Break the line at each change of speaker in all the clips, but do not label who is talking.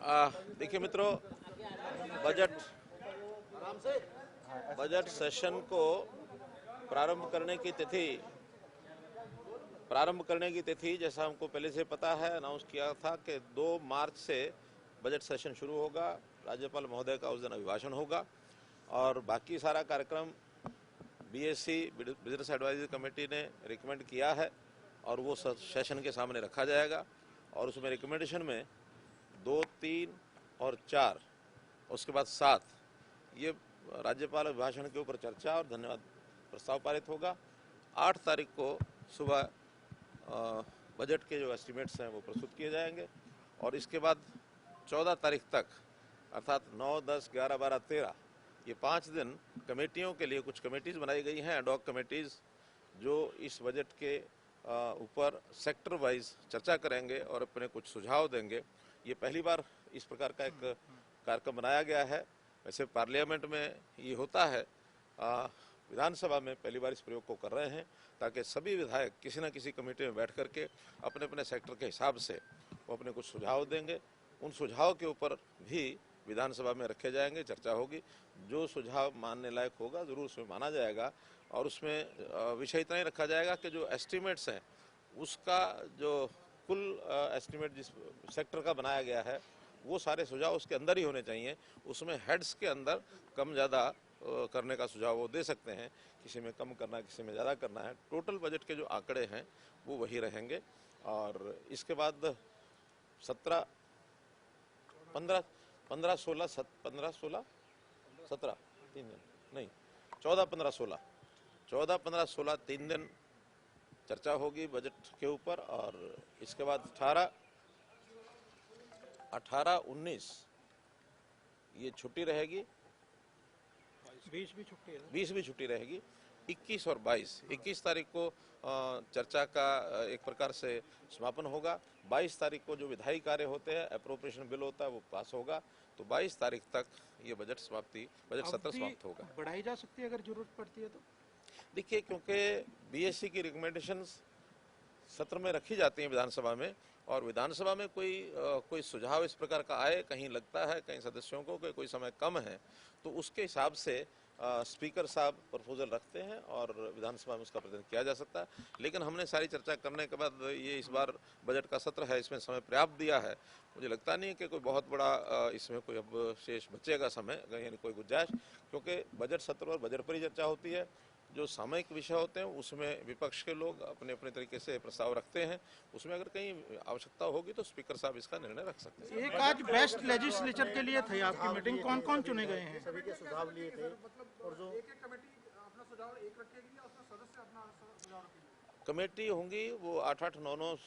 देखिए मित्रों, budget session को प्रारंभ करने की तिथि जैसा हमको पहले से पता है, अनाउंस किया था कि 2 मार्च से बजट सेशन शुरू होगा। राज्यपाल महोदय का उस दिन अभिभाषण होगा और बाकी सारा कार्यक्रम बीएससी बिजनेस एडवाइजरी कमेटी ने रिकमेंड किया है और वो सेशन के सामने रखा जाएगा। और उसमें रिकमेंडेशन में 2, 3 और 4, उसके बाद 7 ये राज्यपाल अभिभाषण के ऊपर चर्चा और धन्यवाद प्रस्ताव पारित होगा। 8 तारीख को सुबह बजट के जो एस्टिमेट्स हैं वो प्रस्तुत किए जाएंगे और इसके बाद 14 तारीख तक अर्थात 9, 10, 11, 12, 13 ये 5 दिन कमेटियों के लिए कुछ कमेटीज़ बनाई गई हैं, एडॉक कमेटीज़, जो इस बजट के ऊपर सेक्टर वाइज चर्चा करेंगे और अपने कुछ सुझाव देंगे। ये पहली बार इस प्रकार का एक कार्यक्रम बनाया गया है। वैसे पार्लियामेंट में ये होता है, विधानसभा में पहली बार इस प्रयोग को कर रहे हैं ताकि सभी विधायक किसी न किसी कमेटी में बैठ करके अपने अपने सेक्टर के हिसाब से वो अपने कुछ सुझाव देंगे। उन सुझाव के ऊपर भी विधानसभा में रखे जाएंगे, चर्चा होगी। जो सुझाव मानने लायक होगा ज़रूर उसमें माना जाएगा और उसमें विषय इतना ही रखा जाएगा कि जो एस्टिमेट्स हैं उसका जो कुल एस्टिमेट जिस सेक्टर का बनाया गया है वो सारे सुझाव उसके अंदर ही होने चाहिए। उसमें हेड्स के अंदर कम ज़्यादा करने का सुझाव वो दे सकते हैं, किसी में कम करना है, किसी में ज़्यादा करना है। टोटल बजट के जो आंकड़े हैं वो वही रहेंगे। और इसके बाद 17, 15, 16, 17 3 दिन नहीं, 14, 15, 16 3 दिन चर्चा होगी बजट के ऊपर। और इसके बाद 18, 19 ये छुट्टी रहेगी, 20 भी छुट्टी रहेगी। 21 और 21 तारीख को चर्चा का एक प्रकार से समापन होगा। 22 तारीख को जो विधायी कार्य होते हैं, अप्रोप्रिएशन बिल होता है, वो पास होगा। तो 22 तारीख तक ये बजट सत्र समाप्त होगा।
बढ़ाई जा सकती है अगर जरूरत पड़ती है तो।
देखिए, क्योंकि बीएससी की रिकमेंडेशंस सत्र में रखी जाती हैं विधानसभा में, और विधानसभा में कोई सुझाव इस प्रकार का आए, कहीं लगता है कहीं सदस्यों को कि कोई समय कम है, तो उसके हिसाब से स्पीकर साहब प्रपोजल रखते हैं और विधानसभा में उसका प्रदान किया जा सकता है। लेकिन हमने सारी चर्चा करने के बाद ये इस बार बजट का सत्र है, इसमें समय पर्याप्त दिया है। मुझे लगता नहीं कि कोई बहुत बड़ा इसमें कोई अब शेष बचेगा समय, यानी कोई गुंजाइश, क्योंकि बजट सत्र और बजट पर ही चर्चा होती है। जो सामयिक विषय होते हैं उसमें विपक्ष के लोग अपने अपने तरीके से प्रस्ताव रखते हैं, उसमें अगर कहीं आवश्यकता होगी तो स्पीकर साहब इसका निर्णय रख सकते हैं।
एक आज बेस्ट लेजिस्लेचर के लिए थी आपकी मीटिंग, कौन कौन चुने गए हैं?
सभी के सुझाव लिए थे और जो
एक कमेटी अपना सुझाव एक रखेगी या उसमें सदस्य अपना सुझाव रखेंगे?
कमेटी होंगी वो 8, 9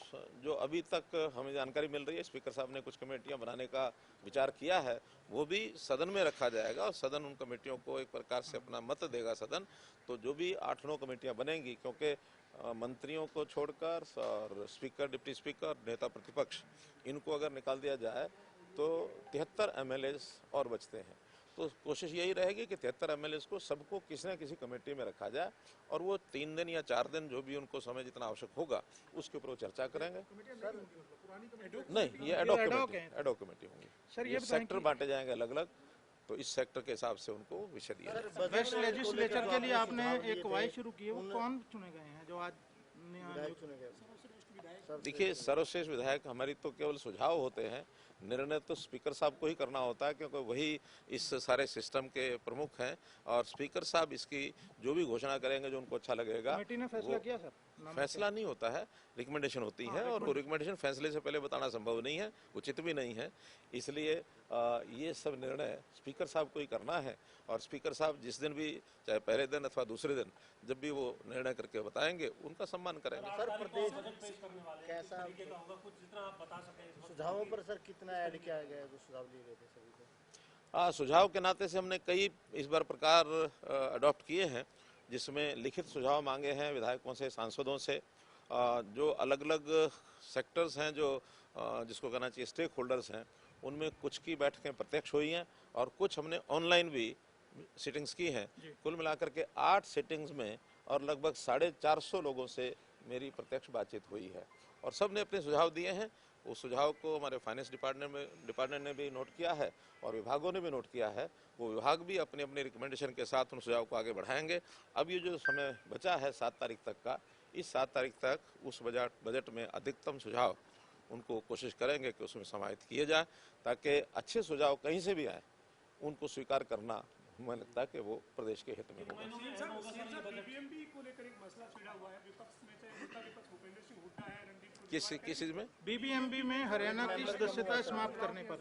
जो अभी तक हमें जानकारी मिल रही है। स्पीकर साहब ने कुछ कमेटियां बनाने का विचार किया है, वो भी सदन में रखा जाएगा और सदन उन कमेटियों को एक प्रकार से अपना मत देगा सदन। तो जो भी 8, 9 कमेटियां बनेंगी, क्योंकि मंत्रियों को छोड़कर और स्पीकर, डिप्टी स्पीकर, नेता प्रतिपक्ष, इनको अगर निकाल दिया जाए तो 73 MLAs और बचते हैं। तो कोशिश यही रहेगी कि 73 MLAs को सबको किसी न किसी कमेटी में रखा जाए और वो 3 दिन या 4 दिन जो भी उनको समय जितना आवश्यक होगा उसके ऊपर वो चर्चा करेंगे। नहीं, ये एडॉक कमेटी होंगी।
सर,
ये सेक्टर बांटे जाएंगे अलग अलग, तो इस सेक्टर के हिसाब से उनको विषय दिया जाएगा।
बेस्ट लेजिस्लेचर के लिए आपने एक वाई शुरू की है, वो कौन चुने गए हैं जो आज
चुने गए?
देखिए, सर्वश्रेष्ठ विधायक हमारी तो केवल सुझाव होते हैं, निर्णय तो स्पीकर साहब को ही करना होता है, क्योंकि वही इस सारे सिस्टम के प्रमुख हैं और स्पीकर साहब इसकी जो भी घोषणा करेंगे जो उनको अच्छा लगेगा।
कमेटी ने फैसला किया सर?
फैसला नहीं होता है, रिकमेंडेशन होती है और वो रिकमेंडेशन फैसले से पहले बताना संभव नहीं है, उचित भी नहीं है। इसलिए ये सब निर्णय स्पीकर साहब को ही करना है और स्पीकर साहब जिस दिन भी, चाहे पहले दिन अथवा दूसरे दिन, जब भी वो निर्णय करके बताएंगे उनका सम्मान करेंगे।
सर, प्रदेश कैसा सुझावों पर सर कितना ऐड किया गया है? जो सुझाव लिए गए थे सभी को,
सुझाव के नाते से हमने कई इस बार प्रकार अडॉप्ट किए हैं, जिसमें लिखित सुझाव मांगे हैं विधायकों से, सांसदों से। जो अलग अलग सेक्टर्स हैं, जो जिसको कहना चाहिए स्टेक होल्डर्स हैं, उनमें कुछ की बैठकें प्रत्यक्ष हुई हैं और कुछ हमने ऑनलाइन भी सिटिंग्स की हैं। कुल मिलाकर के 8 सिटिंग्स में और लगभग 450 लोगों से मेरी प्रत्यक्ष बातचीत हुई है और सब ने अपने सुझाव दिए हैं। उस सुझाव को हमारे फाइनेंस डिपार्टमेंट ने भी नोट किया है और विभागों ने भी नोट किया है। वो विभाग भी अपने अपने रिकमेंडेशन के साथ उन सुझाव को आगे बढ़ाएंगे। अब ये जो समय बचा है 7 तारीख तक का, इस 7 तारीख तक उस बजट में अधिकतम सुझाव उनको कोशिश करेंगे कि उसमें समाहित किए जाए, ताकि अच्छे सुझाव कहीं से भी आए उनको स्वीकार करना मुझे लगता है कि वो प्रदेश के हित में होगा।
बीबीएमबी को लेकर एक मसला छिड़ा हुआ है, विपक्ष में चाहे नेता विपक्ष भूपेंद्र सिंह हुड्डा है, रणदीप
किस चीज में?
बीबीएमबी में हरियाणा की सदस्यता समाप्त करने पर।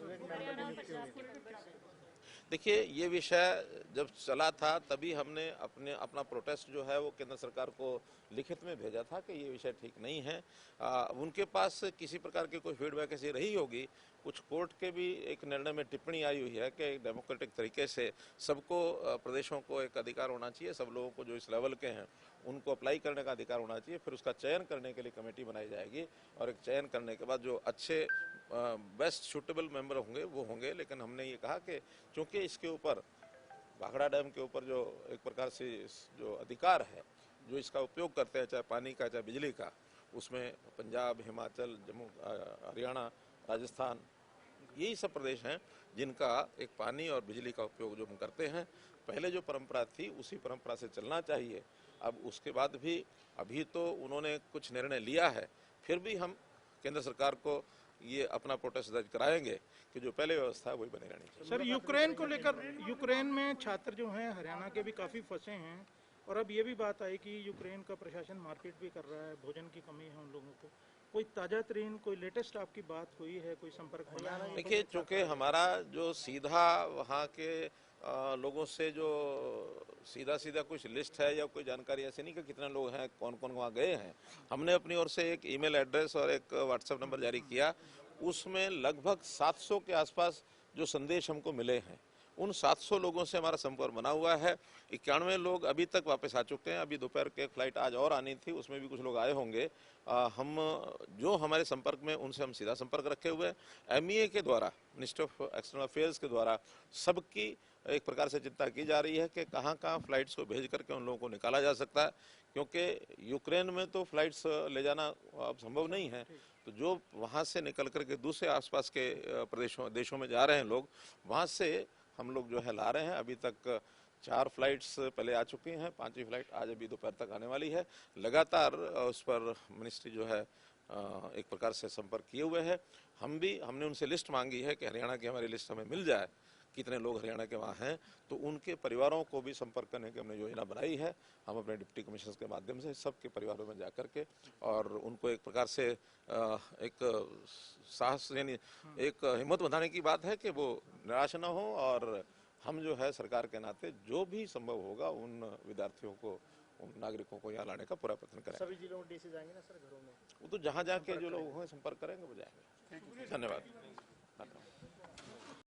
देखिए, ये विषय जब चला था तभी हमने अपना प्रोटेस्ट जो है वो केंद्र सरकार को लिखित में भेजा था कि ये विषय ठीक नहीं है। उनके पास किसी प्रकार की कोई फीडबैक ऐसी रही होगी। कुछ कोर्ट के भी एक निर्णय में टिप्पणी आई हुई है कि डेमोक्रेटिक तरीके से सबको प्रदेशों को एक अधिकार होना चाहिए, सब लोगों को जो इस लेवल के हैं उनको अप्लाई करने का अधिकार होना चाहिए। फिर उसका चयन करने के लिए कमेटी बनाई जाएगी और एक चयन करने के बाद जो अच्छे बेस्ट सूटेबल मेंबर होंगे वो होंगे। लेकिन हमने ये कहा कि चूंकि इसके ऊपर भाखड़ा डैम के ऊपर जो एक प्रकार से जो अधिकार है जो इसका उपयोग करते हैं, चाहे पानी का चाहे बिजली का, उसमें पंजाब, हिमाचल, जम्मू, हरियाणा, राजस्थान, यही सब प्रदेश हैं जिनका एक पानी और बिजली का उपयोग जो हम करते हैं। पहले जो परंपरा थी उसी परंपरा से चलना चाहिए। अब उसके बाद भी अभी तो उन्होंने कुछ निर्णय लिया है, फिर भी हम केंद्र सरकार को ये अपना प्रोटेस्ट दर्ज कराएंगे कि जो पहले व्यवस्था है वही बनी रहनी चाहिए।
सर, यूक्रेन को लेकर, यूक्रेन में छात्र जो हैं हरियाणा के भी काफी फंसे हैं और अब ये भी बात आई कि यूक्रेन का प्रशासन मारपीट भी कर रहा है, भोजन की कमी है उन लोगों को। कोई ताजा तरीन, कोई लेटेस्ट आपकी बात हुई है, कोई संपर्क बना है?
देखिए, चूंकि हमारा जो सीधा वहाँ के लोगों से जो सीधा कुछ लिस्ट है या कोई जानकारी ऐसी नहीं कि कितने लोग हैं, कौन कौन वहाँ गए हैं। हमने अपनी ओर से एक ईमेल एड्रेस और एक व्हाट्सएप नंबर जारी किया, उसमें लगभग 700 के आसपास जो संदेश हमको मिले हैं, उन 700 लोगों से हमारा संपर्क बना हुआ है। 91 लोग अभी तक वापस आ चुके हैं। अभी दोपहर के फ्लाइट आज और आनी थी, उसमें भी कुछ लोग आए होंगे। हम जो हमारे संपर्क में उनसे हम सीधा संपर्क रखे हुए हैं। MEA के द्वारा, मिनिस्ट्री ऑफ एक्सटर्नल अफेयर्स के द्वारा सबकी एक प्रकार से चिंता की जा रही है कि कहाँ फ्लाइट्स को भेज करके उन लोगों को निकाला जा सकता है, क्योंकि यूक्रेन में तो फ्लाइट्स ले जाना अब संभव नहीं है। तो जो वहाँ से निकल करके दूसरे आसपास के देशों में जा रहे हैं लोग, वहाँ से हम लोग जो है ला रहे हैं। अभी तक 4 फ्लाइट्स पहले आ चुकी हैं, 5वीं फ्लाइट आज अभी दोपहर तक आने वाली है। लगातार उस पर मिनिस्ट्री जो है एक प्रकार से संपर्क किए हुए है। हमने उनसे लिस्ट मांगी है कि हरियाणा की हमारी लिस्ट हमें मिल जाए, कितने लोग हरियाणा के वहाँ हैं, तो उनके परिवारों को भी संपर्क करने की हमने योजना बनाई है। हम अपने डिप्टी कमिश्नर के माध्यम से सबके परिवारों में जा करके और उनको एक प्रकार से एक साहस, यानी एक हिम्मत बढ़ाने की बात है कि वो निराश न हो, और हम जो है सरकार के नाते जो भी संभव होगा उन विद्यार्थियों को, उन नागरिकों को यहाँ लाने का पूरा प्रयत्न करें।
सभी जिलों में डीसी जाएंगे ना सर घरों में?
वो तो जहाँ जहाँ के जो लोग होंगे संपर्क करेंगे वो जाएंगे। धन्यवाद।